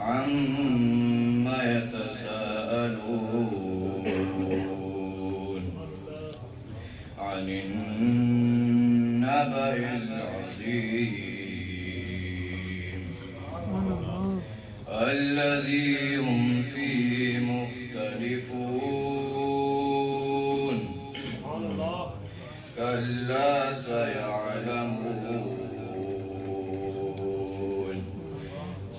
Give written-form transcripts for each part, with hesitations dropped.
عما يتساءلون عن النبأ العظيم الذي هم فيه مختلفون كلا سيعلمون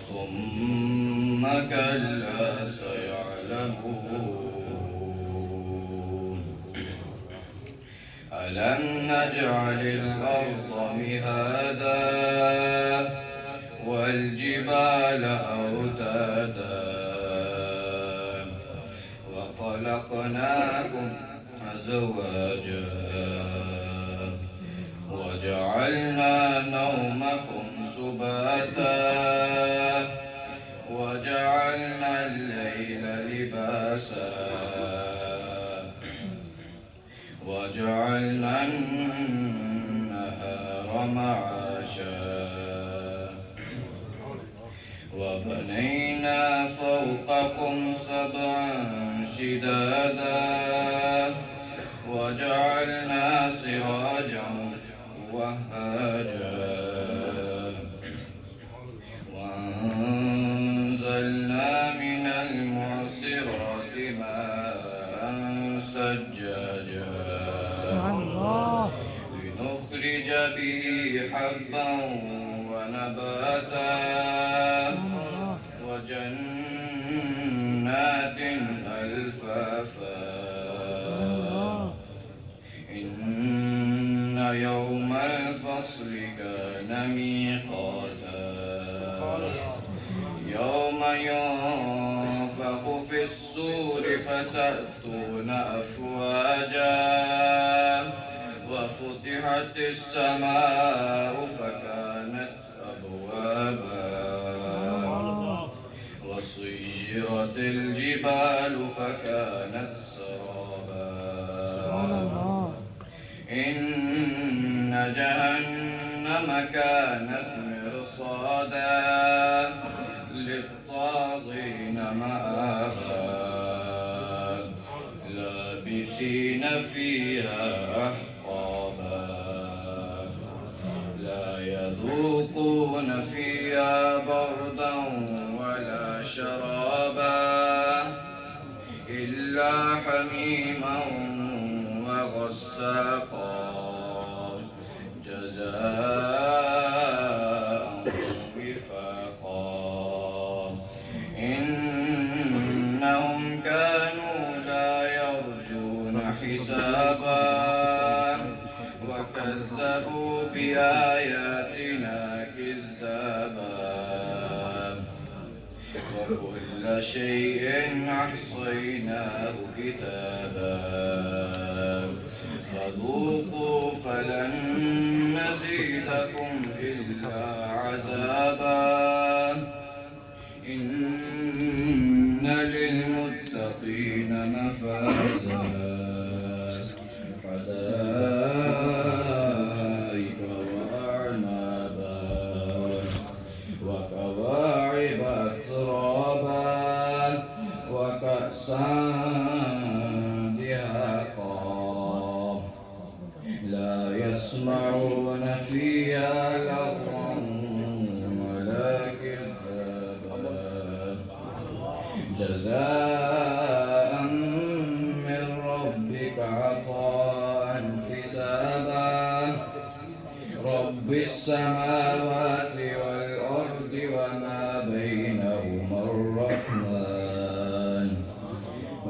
ثم كلا سيعلمون ألم نجعل الأرض مهادا والجبال أوتادا وخلقناكم أزواجا وجعلنا نومكم سباتا وجعلنا الليل لباسا وجعلنا النهار معاشا وبنينا فوقكم سبعا شدادا وجعلنا سراجا وهاجا وأنزلنا من المعصرات ماء ثجاجا لنخرج به حبا ونباتا وجنات ألفافا إن يوم الفصل كان ميقاتا يوم ينفخ في الصور فتأتون أفواجا وفتحت السماء فكانت أبوابا وسيرت الجبال فكانت سرابا إن جهنم كانت مرصادا للطاغين مآبا لابثين فيها أحقابا لا يذوقون فيها بردا ولا شرابا إلا حميما وغساقا جزاء وفاقا إنهم كانوا لا يرجون حسابا وكذبوا بآياتنا كذابا وكل شيء أحصيناه كتابا فذوقوا فلن نزيدكم إلا عذابا إن للمتقين مفازا حدائق وأعنابا وكواعب أترابا وكأسا دهاقا لا يسمعون فيها لغوا ولا كذابا جزاء من ربك عطاء حسابا رب السماوات والأرض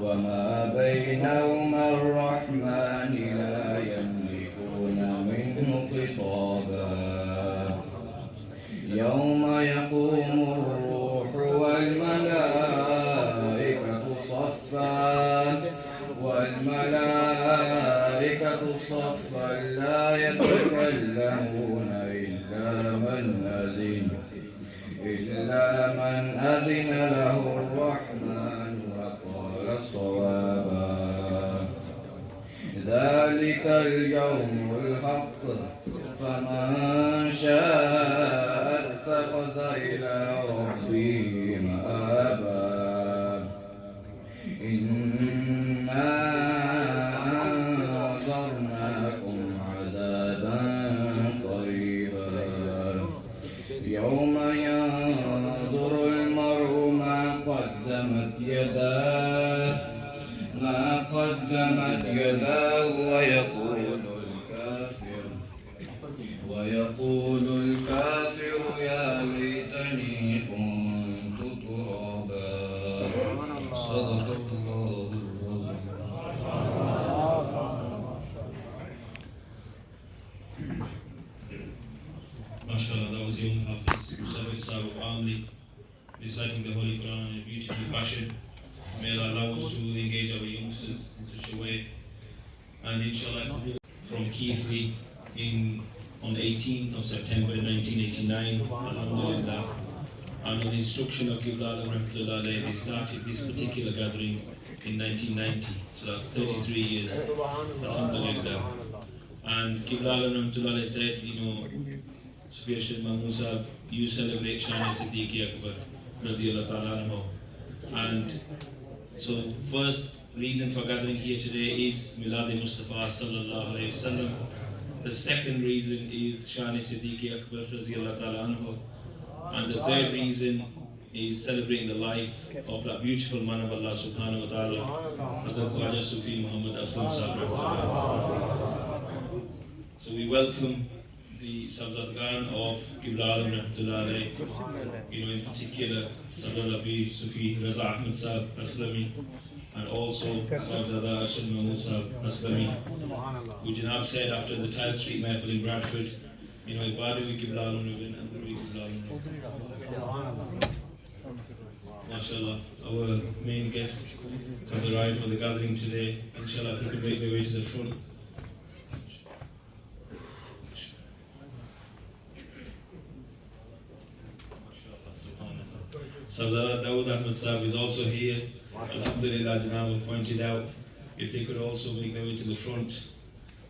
وما بينهما الرحمن لا يملكون منه خطابا يوم يقوم الروح والملائكة صفا لا يتكلمون إلا من أذن له الرحمن وقال صوابا ذلك اليوم الحق فمن شاء اتخذ إلى ربه مآبا قدمت يداه ويقول الكافر يا ليتني كنت ترابا. صدق الله العظيم. MashaAllah, that was young Hafiz Musawwir Sahib Amli reciting the Holy Quran in a beautiful fashion. May Allah allow us to engage our youngsters in such a way. And inshallah, from Keithley on 18th of September 1989, alhamdulillah. Under the instruction of Qibla Alam Rahmatullah Alayhi, they started this particular gathering in 1990. So that's 33 years, alhamdulillah. And Qibla Alam Rahmatullah Alayhi said, Sufyan Sheikh Mahmood Sahib, you celebrate Shani Siddiqui Akbar, Radiyallahu Ta'ala anhu. And so first reason for gathering here today is Milad Mustafa Sallallahu Alaihi Wasallam. The second reason is Shani Siddiqui Akbar, Radiyallahu Ta'ala anhu. And the third reason is celebrating the life of that beautiful man of Allah Subhanahu Wa Ta'ala, Hazrat Khwaja Sufi Muhammad Aslam Sahib. So we welcome the Sahibzadgan of Qibla Alam Rahmatullah Alayhi, in particular Sahibzada Abir Sufi Raza Ahmed Sahib Aslami, and also Sahibzada Arshad Mahmood Sahib Aslami, who Janab said after the Tile Street Mahfil in Bradford, Ibadu vi Qibla Alam Rahmatullah and Andru vi Qibla Alam. MashaAllah, our main guest has arrived for the gathering today. Inshallah, I think we'll make their way to the front. Sahibzada Dawood Ahmed Sahib is also here. Alhamdulillah, Janab pointed out if they could also make their way to the front.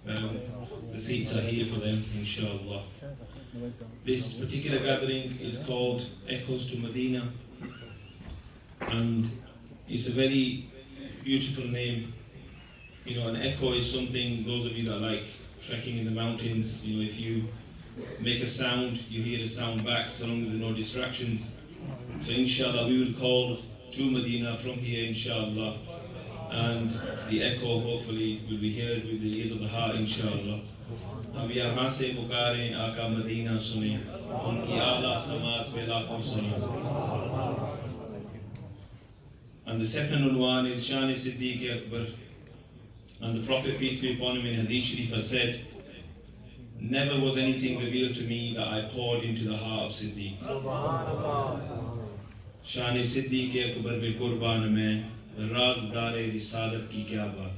The seats are here for them, inshallah. This particular gathering is called Echoes to Medina, and it's a very beautiful name. An echo is something, those of you that like trekking in the mountains, if you make a sound, you hear the sound back, so long as there are no distractions. So inshallah we will call to Medina from here, inshallah, and the echo hopefully will be heard with the ears of the heart, inshallah. हम यहाँ से पुकारें आका मदीना सुने उनकी आला समात पे लाखों सलाम. And the second unwan is Shani Siddiqui Akbar, and the Prophet, peace be upon him, in Hadith Sharif has said, never was anything revealed to me that I poured into the heart of Siddiq. Shani Siddiqui Akbar be qurban mein razdare risalat ki kya baat.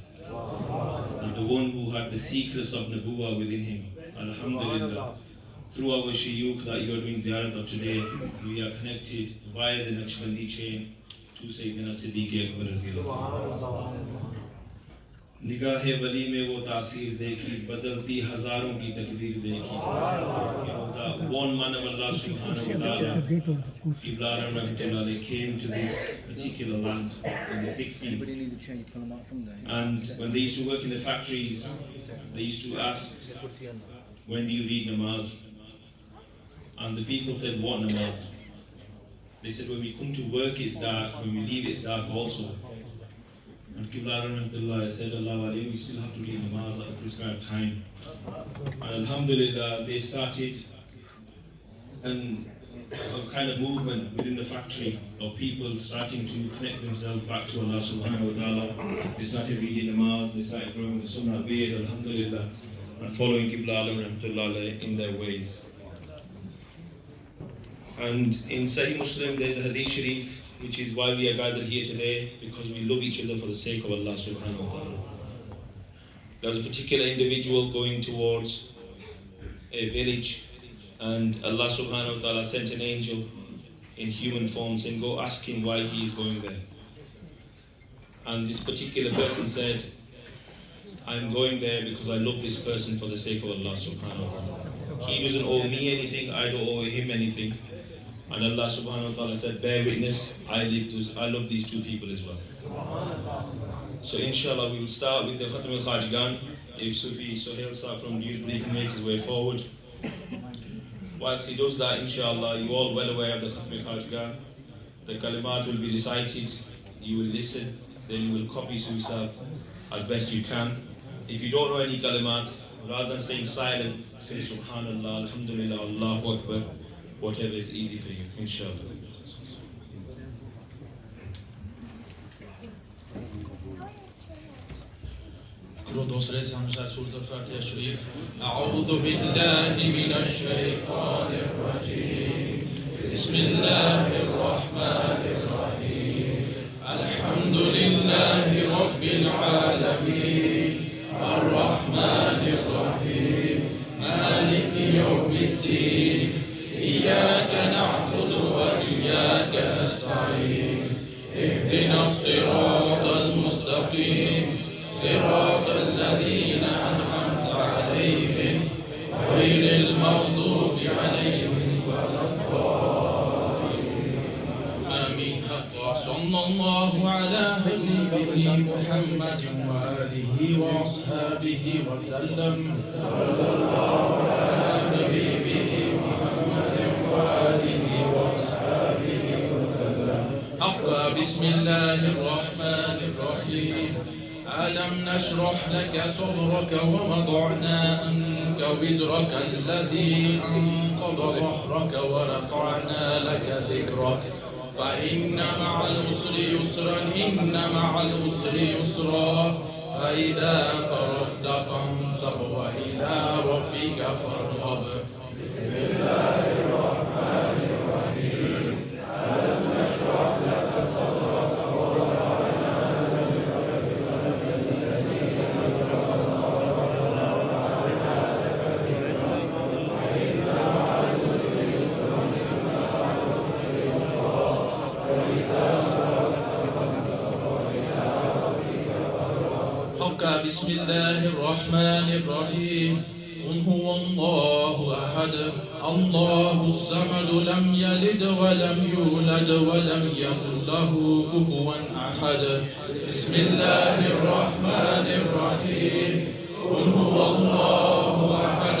And the one who had the secrets of Nabuwa within him. Alhamdulillah. Through our shayukh that you are doing ziyarat of today, we are connected via the Naqshbandi chain to Sayyidina Siddiqui Akbar Raziyallahu. निगाहे वली में वो तासीर देखी बदलती हजारों की तकदीर देखी. One man of Allah subhanahu wa ta'ala, Qibla Alam Rahmatullah Alayhi, came to this particular land in the 60s. And when they used to work in the factories, they used to ask, when do you read namaz? And the people said, what namaz? They said, when we come to work it's dark, when we leave it's dark also. And Qibla Alam Rahmatullah said, Allah, we still have to read namaz at a prescribed time. And alhamdulillah, they started a kind of movement within the factory of people starting to connect themselves back to Allah subhanahu wa ta'ala. They started reading namaz, they started growing the sunnah beard, alhamdulillah, and following Qibla Alam Rahmatullah in their ways. And in Sahih Muslim, there's a Hadith Sharif, which is why we are gathered here today, because we love each other for the sake of Allah subhanahu wa ta'ala. There was a particular individual going towards a village, and Allah subhanahu wa ta'ala sent an angel in human form saying, go ask him why he is going there. And this particular person said, I'm going there because I love this person for the sake of Allah subhanahu wa ta'ala. He doesn't owe me anything, I don't owe him anything. And Allah subhanahu wa ta'ala said, bear witness, I love these two people as well. So inshallah we will start with the Khatam al-Khajigan. If Sufi Sohail Sahib from Dewsbury can make his way forward. Whilst he does that, inshallah, you're all well aware of the Khatam al-Khajigan. The kalimat will be recited, you will listen, then you will copy suicide as best you can. If you don't know any kalimat, rather than staying silent, say Subhanallah, Alhamdulillah, Allahu Akbar, whatever is easy for you, inshallah. أعوذ بالله من الشيطان الرجيم بسم الله الرحمن الرحيم الحمد لله رب العالمين الرحمن الرحيم مالك يوم الدين إياك نعبد وإياك نستعين اهدنا الصراط المستقيم صراط الذين أنعمت عليهم غير المغضوب عليهم ولا الضالين آمين. حق صلى الله على حبيبه محمد وآله وأصحابه وسلم. صلى الله على حبيبه محمد وآله وأصحابه وسلم. حق بسم الله الرحمن الرحيم. ألم نشرح لك صدرك ووضعنا عنك وزرك الذي أنقض ظهرك ورفعنا لك ذكرك فإن مع العسر يسرا إن مع العسر يسرا فإذا فرغت فانصب وإلى ربك فارغب. بسم الله الرحمن الرحيم. ألم نشرح لك صدرك ووضعنا بسم الله الرحمن الرحيم. قل هو الله أحد الله الصمد لم يلد ولم يولد ولم يكن له كفوا أحد. بسم الله الرحمن الرحيم. قل هو الله أحد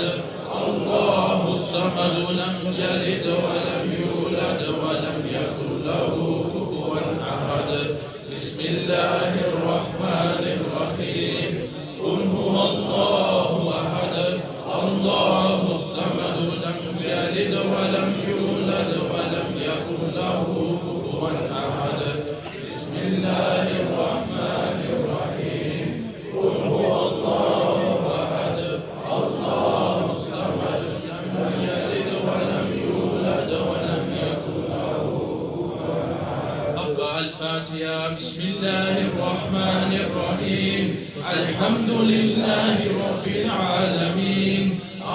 الله الصمد لم يلد ولم يولد ولم يكن له كفوا أحد. بسم الله الرحمن الرحيم. قل هو الله أحد الله الصمد لم يلد ولم يولد ولم يكن له كفوا أحد. بسم الله الرحمن الرحيم. قل هو الله أحد الله الصمد لم يلد ولم يولد ولم يكن له كفوا أحد. أقرأ الفاتحة. بسم الله الرحمن الرحيم. الحمد لله رب العالمين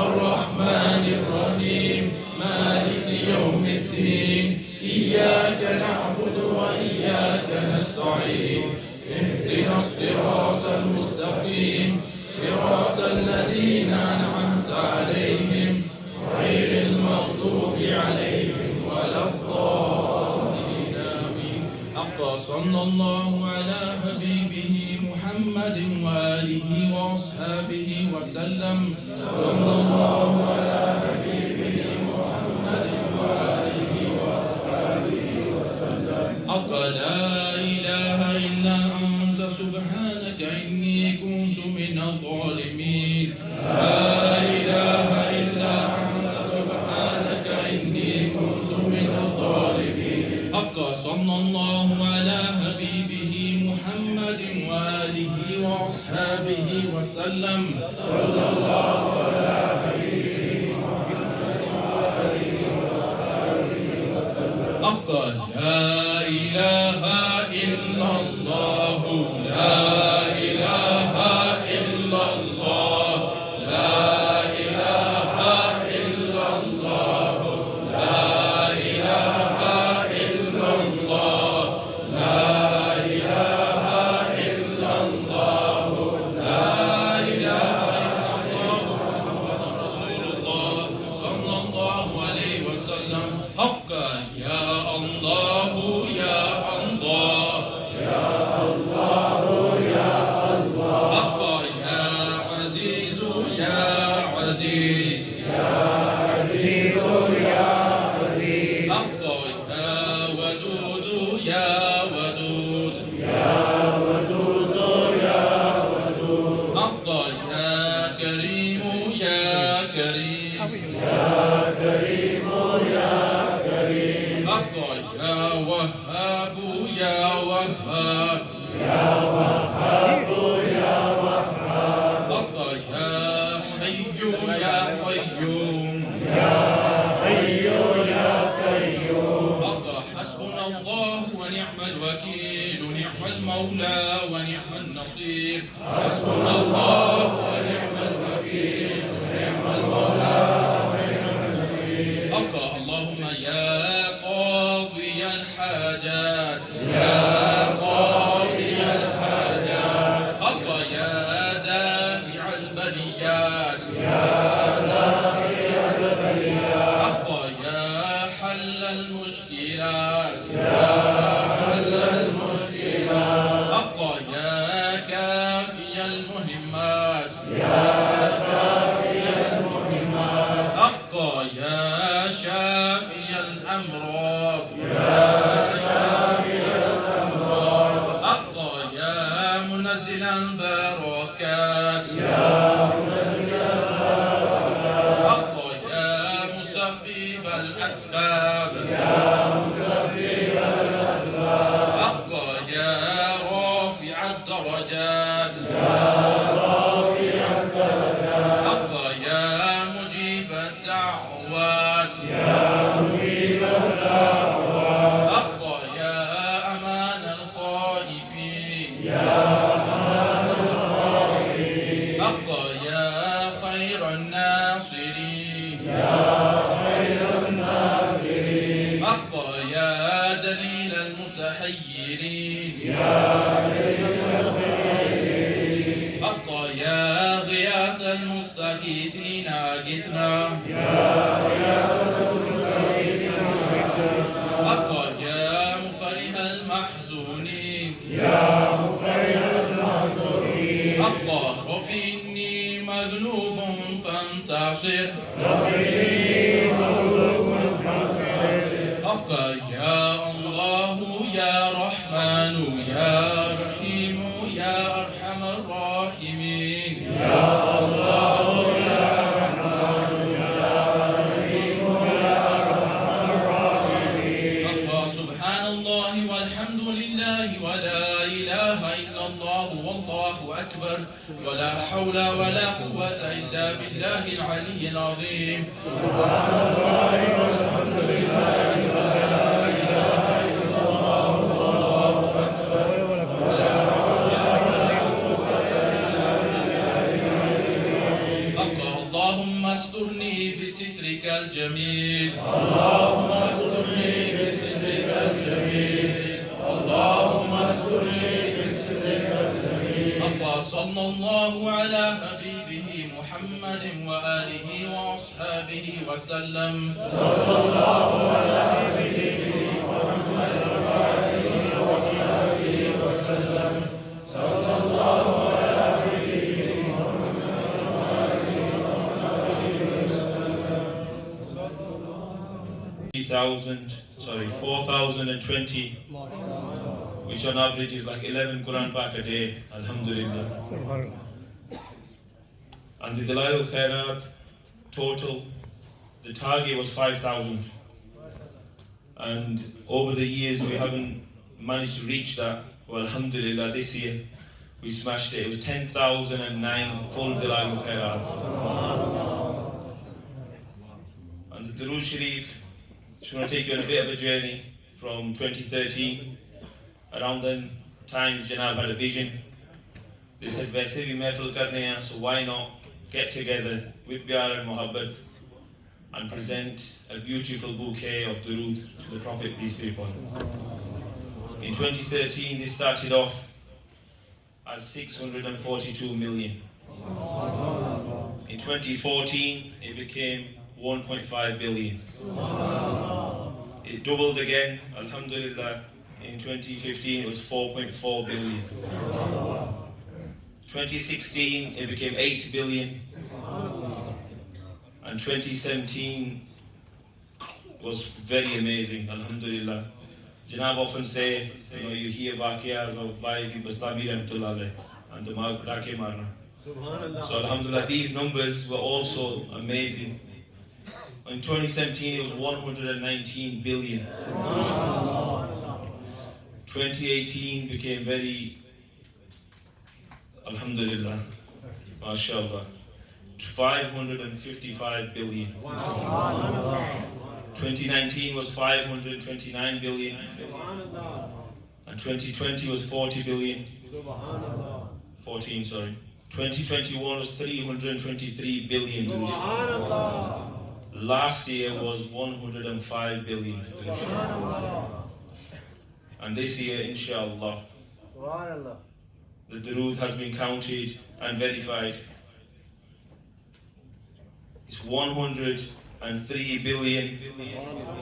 الرحمن الرحيم مالك يوم الدين إياك نعبد وإياك نستعين اهدنا الصراط المستقيم صراط الذين أنعمت عليهم غير المغضوب عليهم ولا الضالين آمين. حق صلى الله على حبيبه محمد وآله وأصحابه وسلم. صلى الله على حبيبه محمد وآله وأصحابه وسلم. حق لا إله إلا أنت سبحانك إني كنت من الظالمين. لا إله إلا أنت سبحانك إني كنت من الظالمين. حق صلى الله على حبيبه محمد وآله وأصحابه وسلم. صلى الله على حبيبه محمد وآله وأصحابه وسلم. حق لا إله إلا الله لا إله إلا الله لا إله إلا الله لا إله إلا الله لا إله إلا الله لا إله إلا الله محمد رسول الله صلى الله عليه وسلم. حقا يا الله يا الله يا وهاب حق يا حي يا قيوم حق حسبنا الله ونعم الوكيل نعم المولى ونعم النصير حسبنا الله ونعم الوكيل ونعم المولى ونعم النصير حق اللهم يا قاضي الحاجات يا قاضي الحاجات حق يا دافع البليات يا دافع البليات حق يا حل المشكلات يا حل المشكلات حق يا كافي المهمات يا كافي المهمات حق يا شافي الأمراض يا شافي الأمراض حق يا منزل البركات يا منزل البركات حق يا مسبب الأسباب يا مسبب الأسباب حق يا رافع الدرجات يا رافع الدرجات حق يا مجيب الدعوات يا مجيب الدعوات حق يا أمان الخائفين يا أمان الخائفين حق يا خير الناصرين يا خير الناصرين حق يا دليل المتحيرين يا دليل المتحيرين حق يا غياث المستغيثين أغثنا يا غياث المستغيثين أغثنا حق يا مفرح المحزونين يا مفرح المحزونين حق رب إني مغلوب فانتصر رب إني مغلوب فانتصر حق يا الله يا رحمن يا رحيم يا أرحم الراحمين يا الله يا رحمن يا رحيم يا أرحم الراحمين حق سبحان الله والحمد لله ولا إله إلا الله والله أكبر ولا حول ولا قوة إلا بالله العلي العظيم سبحان الله والحمد لله ولا إله إلا الله والله أكبر ولا حول ولا قوة إلا بالله العلي العظيم حق اللهم استرني بسترك الجميل اللهم استرني بسترك الجميل اللهم استرني بسترك الجميل حق صلى الله على حبيبه محمد وآله وأصحابه وسلم صلى الله على حبيبه محمد وآله وأصحابه وسلم صلى الله على حبيبه محمد وآله وأصحابه وسلم 4,020, which on average is like 11 Quran back a day, alhamdulillah. And the Dalail Khairat total, the target was 5,000. And over the years we haven't managed to reach that. Well, alhamdulillah, this year we smashed it. It was 10,009 full Dalail Khairat. And the Durood Sharif, just want to take you on a bit of a journey from 2013. Around then times Janab had a vision. They said, "Waise bhi mehfil karne hain, so why not get together with Pyar and Mohabbat and present a beautiful bouquet of durood to the Prophet, peace be upon him." In 2013, this started off as 642 million. In 2014, it became 1.5 billion. It doubled again, alhamdulillah. In 2015, it was 4.4 billion. 2016, it became 8 billion. And 2017 was very amazing, alhamdulillah. Janab often say, you hear Baqiyas of Bayezid Bastami Rahmatullah and the Raqi Marna. So alhamdulillah, these numbers were also amazing. In 2017, it was 119 billion. 2018 became very, alhamdulillah, mashallah, 555 billion. 2019 was 529 billion. And 2020 was 40 billion. 14, sorry. 2021 was 323 billion. Last year was 105 billion. And this year, inshallah, the durood has been counted and verified. It's 103 billion,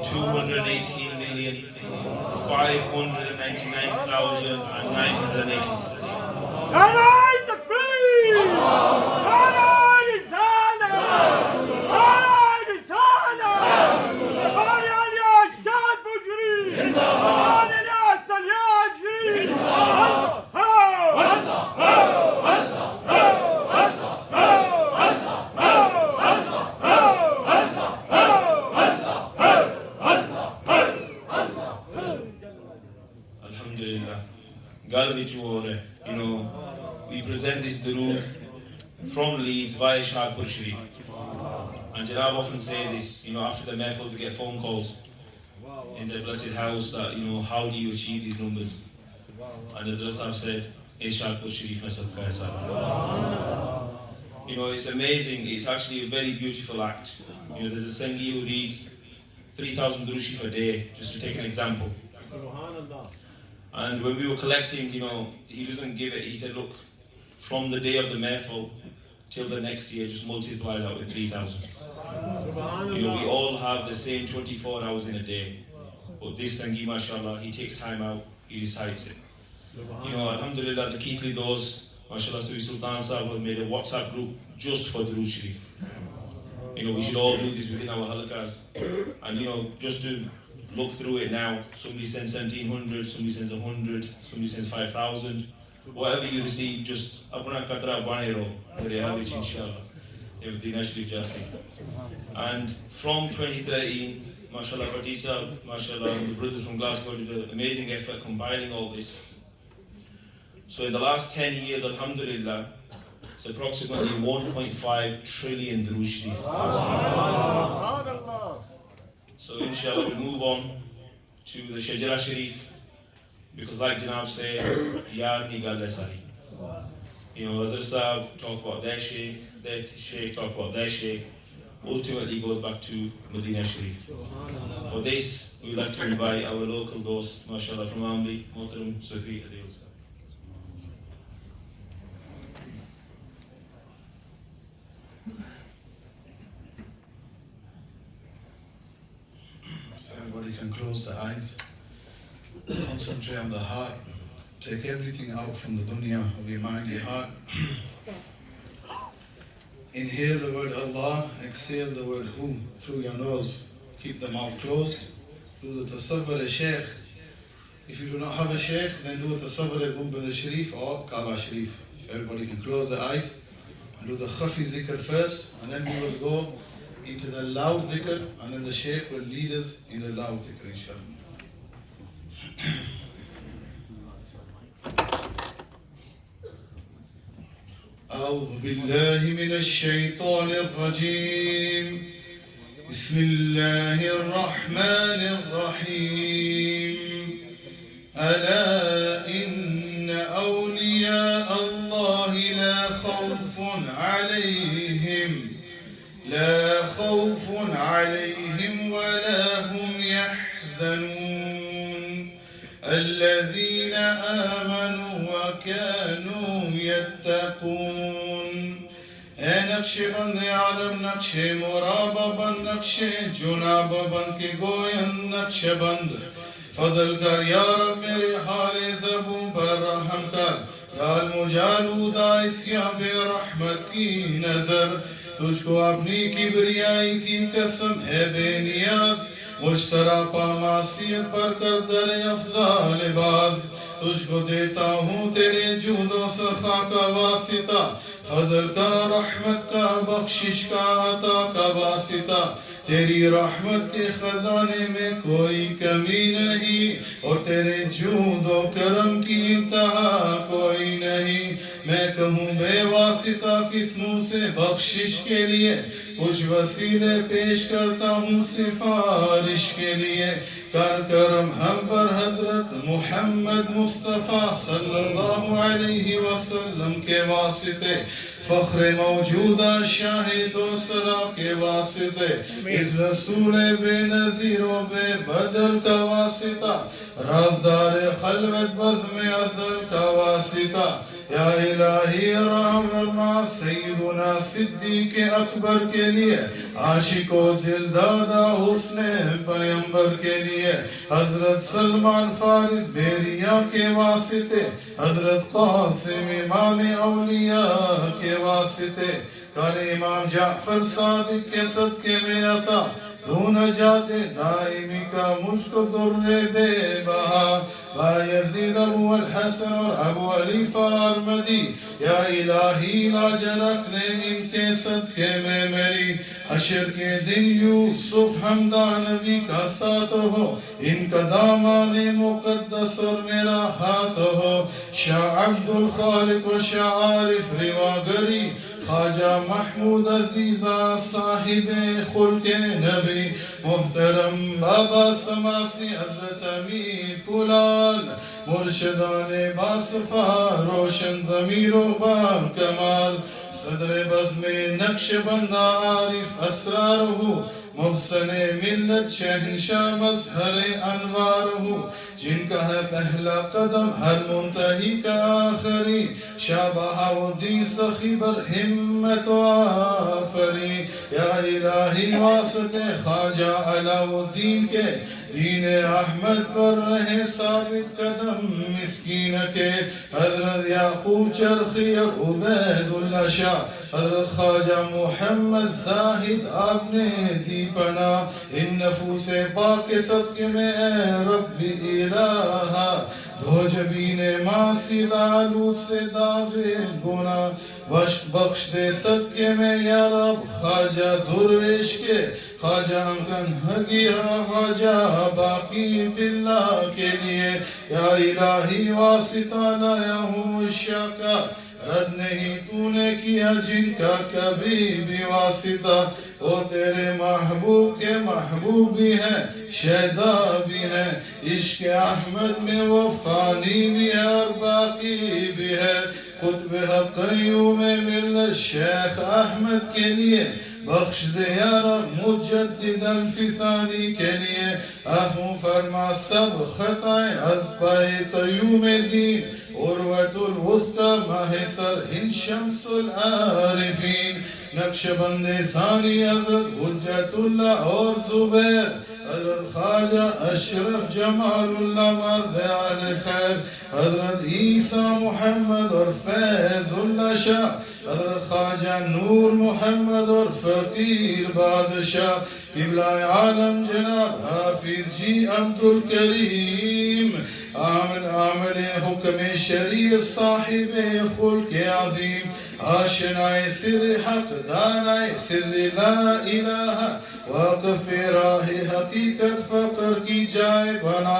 218 million, 599,986. Alhamdulillah. You know, we present this durood from Leeds via Shahpur Sharif. And Janab often say this, you know, after the mehfil we get phone calls in their blessed house that, you know, how do you achieve these numbers? And as Rasul said, Shahpur Sharif Nasab Kaisa. You know, it's amazing, it's actually a very beautiful act. You know, there's a Sengi who reads 3,000 Durud Sharif a day, just to take an example. And when we were collecting, you know, he doesn't give it, he said, look, from the day of the mehfil till the next year, just multiply that with 3,000. You know, we all have the same 24 hours in a day. But this Sengi, mashallah, he takes time out, he recites it. You know, alhamdulillah, the Keithley doors, mashallah, Sufi Sultan Sahib has made a WhatsApp group just for Durud Sharif. You know, we should all do this within our halakas. And you know, just to look through it now, somebody sends 1,700, somebody sends 100, somebody sends 5,000. Whatever you receive, just apna katra banero, inshallah. Everything actually just. And from 2013, mashallah, Patisa, mashallah, the brothers from Glasgow did an amazing effort combining all this. So in the last 10 years, alhamdulillah, it's approximately 1.5 trillion Durud Sharif. So inshallah, we'll move on to the Shajara Sharif, because like Janab said, Yar Nigal Lesari. You know, Wazir Sahib talk about their sheikh talk about their sheikh, ultimately goes back to Medina Sharif. For this, we would like to invite our local dost, mashallah, from Amli, Mohtaram Sufi Adil Sahib. Everybody can close the eyes, concentrate on the heart, take everything out from the dunya of your mind, your heart. Inhale the word Allah, exhale the word Hu through your nose. Keep the mouth closed. Do the tasawwur al-Shaykh. If you do not have a Shaykh, then do the tasawwur al-Gumbad al-Sharif or Kaaba Sharif. Everybody can close the eyes and do the khafi zikr first, and then we will go into the loud zikr, and then the Shaykh will lead us in the loud zikr, inshallah. أعوذ بالله من الشيطان الرجيم بسم الله الرحمن الرحيم ألا إن أولياء الله لا خوف عليهم ولا هم يحزنون الذين آمنوا وكانوا يتقون نقش بند عالم نقش مرابا نقش جنابا کے گوین نقش بند فضل کر یا رب میرے حال زبوں پر رحم کر دال مجالودہ اسیاں بے رحمت کی نظر تجھ کو اپنی کبریائی کی قسم ہے بے نیاز مجھ سراپا معصیت پر کر در افضال باز تجھ کو دیتا ہوں تیرے جود و سخا کا واسطہ فضل کا رحمت کا بخشش کا عطا کا واسطہ تیری رحمت کے خزانے میں کوئی کمی نہیں اور تیرے جود و کرم کی انتہا کوئی نہیں. میں کہوں بے واسطہ کس منہ سے بخشش کے لیے, کچھ وسیلے پیش کرتا ہوں سفارش کے لیے. کر کرم ہم پر حضرت محمد مصطفیٰ صلی اللہ علیہ وسلم کے واسطے, فخر موجودہ شاہ دوسرا کے واسطے, اس رسول بے نظیر و بے بدل کا واسطہ, رازدار خلوت بزم ازل کا واسطہ. یا الہی رحم فرما سیدنا صدیق اکبر کے لیے, عاشق و دل دادا حسن پیمبر کے لیے, حضرت سلمان فارس بیریا کے واسطے, حضرت قاسم امام اولیاء کے واسطے, کر امام جعفر صادق کے صدقے میں عطا تو نجات دائمی کا مجھ کو در بے بہا. بایزید ابو الحسن اور ابو علی فارمدی, یا الہی لاج رکھ لے ان کے صدقے میں میری. حشر کے دن یوسف حمدانوی کا ساتھ ہو, ان کا دامان مقدس اور میرا ہاتھ ہو. شاہ عبد الخالق اور شاہ عارف رواگری, خواجہ محمود عزیزہ صاحب خلق نبی, محترم بابا سماسی حضرت امیر کلال, مرشدان باصفا روشن ضمیر و با کمال, صدر بزم نقش بندہ عارف اسرار ہو, محسن ملت شہنشاہ مظہر انوار ہو, جن کا ہے پہلا قدم ہر منتہی کا آخری, شاہ بہاؤالدین سخی بر ہمت و آفری. یا الہی واسطے خواجہ علاؤالدین کے, دین احمد پر رہے ثابت قدم مسکین کے, حضرت یعقوب چرخی اور عبید اللہ شاہ, حضرت خواجہ محمد زاہد آپ نے دی پناہ. ان نفوس پاک کے صدقے میں اے رب الہا, دھو جبین معاصی دالود سے داغ گناہ, بخش دے صدقے میں یا رب خواجہ درویش کے, خواجہ کنہگیا خواجہ باقی باللہ کے لیے. یا الہی واسطہ لایا ہوں عشاء کا, رد نہیں تو نے کیا جن کا کبھی بھی واسطہ. وہ تیرے محبوب کے محبوب بھی ہیں, شہدا بھی ہیں, عشق احمد میں وہ فانی بھی ہے اور باقی بھی ہے. قطب حق قیوم ملت شیخ احمد کے لیے, بخش دے یا رب مجدد الفثانی کے لیے. عفو فرما سب خطائیں از پائے قیوم دین, عروۃ الوثقی ماہ سرہند شمس العارفین. نقش بند ثانی حضرت حجت اللہ اور زبیر, حضرت خواجہ اشرف جمال اللہ مرد آل خیر, حضرت عیسیٰ محمد اور فیض اللہ شاہ, حضرت خواجہ نور محمد اور فقیر بادشاہ. قبلہ عالم جناب حافظ جی عبدالکریم, عامل حکم شریعت صاحب خلق عظیم, آشنائے سر حق دانائے سر لا الہ, واقف راہ حقیقت فقر کی جائے بنا.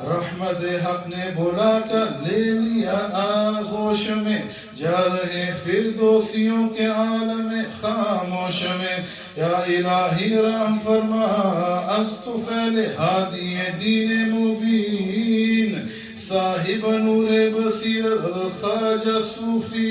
رحمت حق نے بلا کر لے لیا آغوش میں, جا رہے فردوسیوں کے عالم خاموش میں. یا الہی رحم فرما از طفیل ہادی دین مبین, صاحب نور بصیرت خواجہ صوفی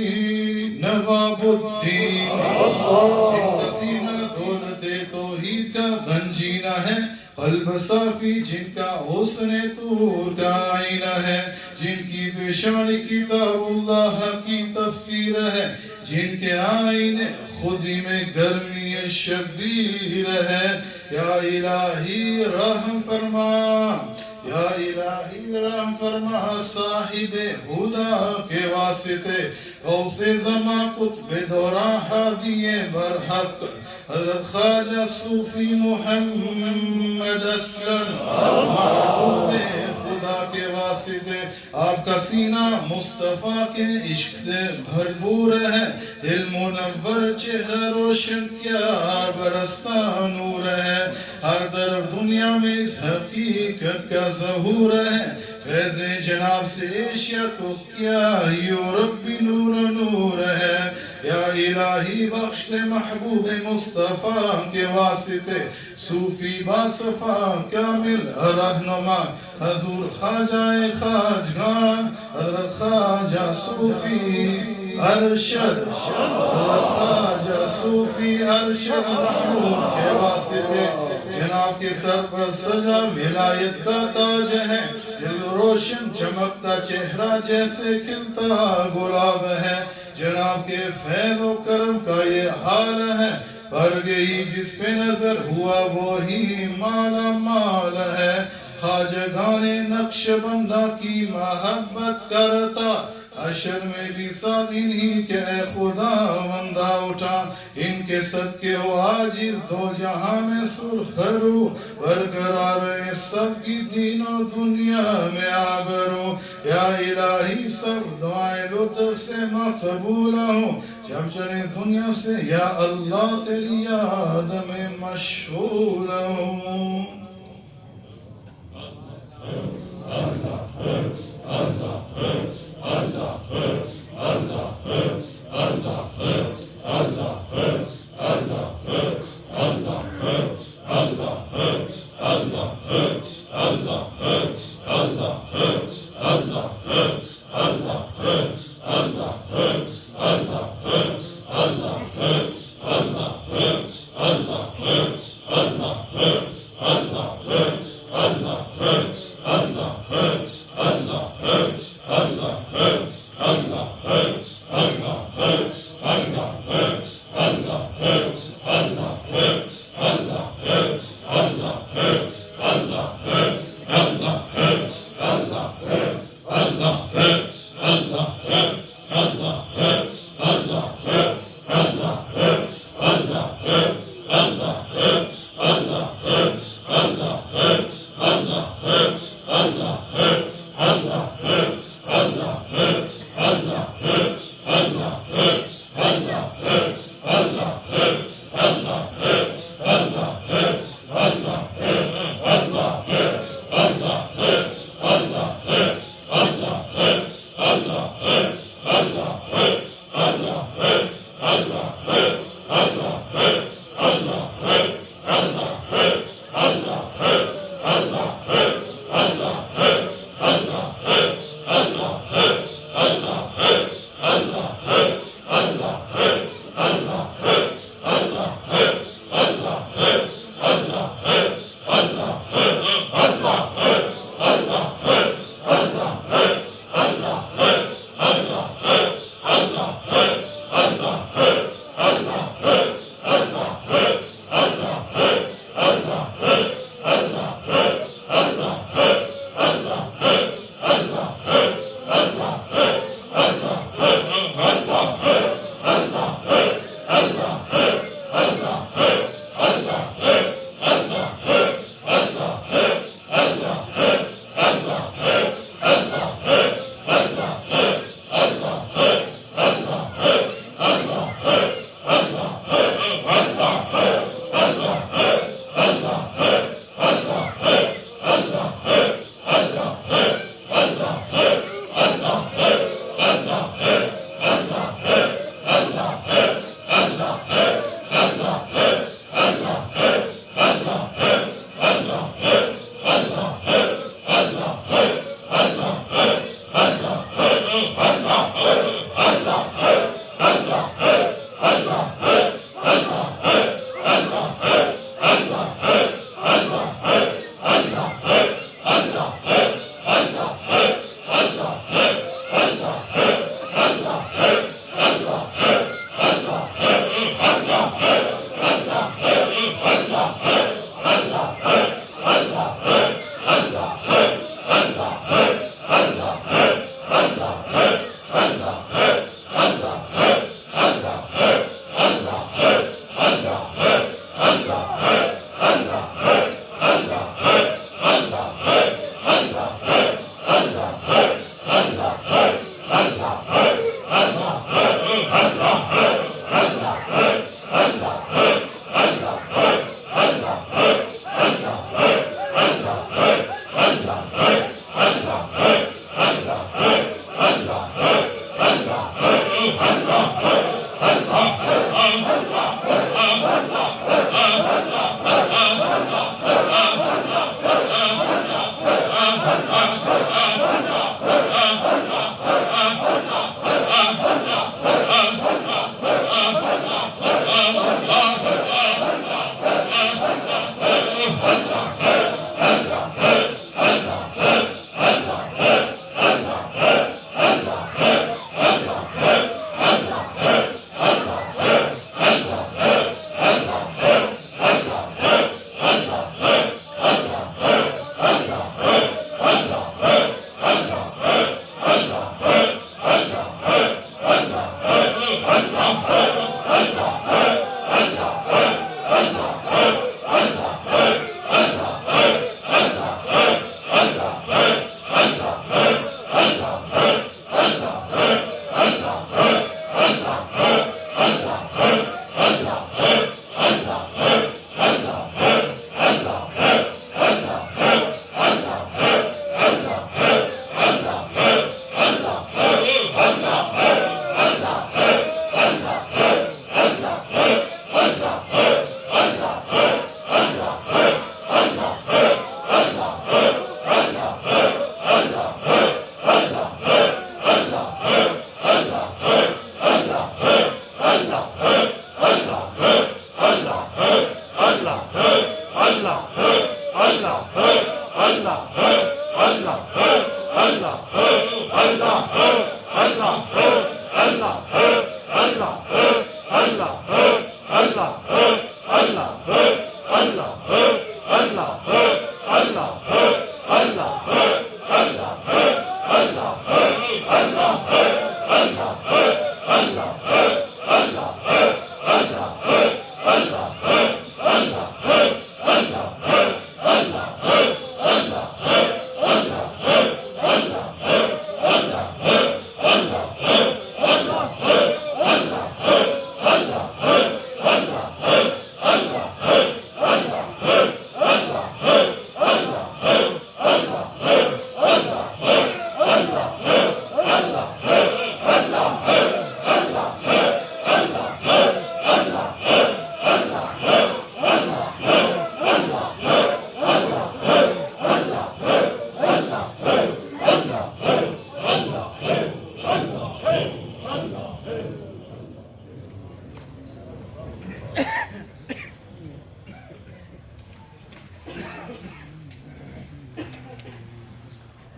نواب الدین, جن کا سینہ دولت توحید کا گنجینہ ہے, قلب صافی جن کا حسن طور کا آئینہ ہے, جن کی پیشانی کتاب اللہ کی تفسیر ہے, جن کے آئینے خودی میں گرمی شبیر ہے. یا الہی رحم فرما, یا الہی رحم فرما صاحب خدا کے واسطے, غوث زمان قطب دوران ہادی برحق, حضرت خواجہ صوفی محمد اسلم, محبوب خدا کے واسطے. واسطے آپ کا سینہ مصطفیٰ کے عشق سے بھرپور ہے دل منور چہرہ روشن کیا برستا نور ہے ہر طرف دنیا میں اس حقیقت کا ظہور ہے فیض جناب سے ایشیا تو کیا یورپ بھی نور نور ہے یا الہی بخش دے محبوب مصطفیٰ کے واسطے صوفی باصفا کامل رہنما حضور خواجہ خواجگان حضرت خواجہ صوفی ارشد حضرت خواجہ صوفی ارشد محمود کے واسطے جناب کے سر پر سجا ولایت کا تاج ہے دل روشن چمکتا چہرہ جیسے کھلتا گلاب ہے جناب کے فیض و کرم کا یہ حال ہے بھر گئی جس پہ نظر ہوا وہی مالا مال ہے خواجگان نقش بندہ کی محبت کرتا حشر میں بھی ساتھ انہی کے خدا بندہ اٹھا ان کے صدقے ہو عاجز دو جہاں میں سرخرو برقرار رہے سب کی دین و دنیا میں آبرو یا الہی سب دعائیں لطف سے مقبول ہوں جب چلے دنیا سے یا اللہ تیری یاد میں مشغول ہوں Allah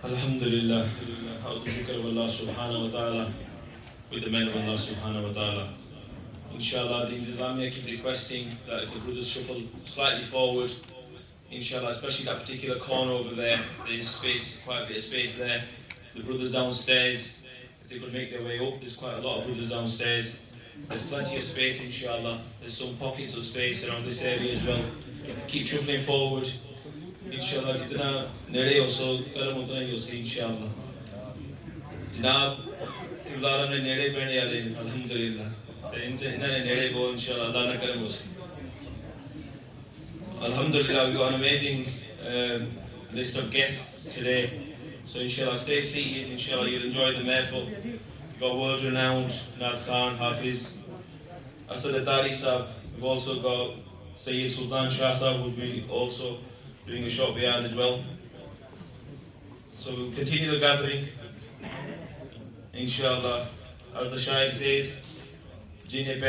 Alhamdulillah. How's the zikr of Allah subhanahu wa ta'ala with the men of Allah subhanahu wa ta'ala? Inshallah, the Intizamiya keep requesting that if the brothers shuffle slightly forward, inshallah, especially that particular corner over there, there's space, quite a bit of space there. The brothers downstairs, if they could make their way up, there's quite a lot of brothers downstairs. There's plenty of space, inshallah. There's some pockets of space around this area as well. Keep shuffling forward. इंशाल्लाह जितना नेड़े हो सो कदम उतना ही हो सी इंशाल्लाह जनाब किबला ने नेड़े पहने वाले अल्हम्दुलिल्लाह ते इन्होंने नेड़े को इंशाल्लाह अल्लाह ना करे हो सी Alhamdulillah, we've got an amazing list of guests today, so inshallah stay seated, inshallah you'll enjoy the mehfil. We've got world-renowned Naat Khan, Hafiz, Asad Atari Sahab. We've also got Sayyid Sultan Shah Sahab, who will be also doing a short bayan as well. So we'll continue the gathering, inshallah. As the Shaykh says, Jinne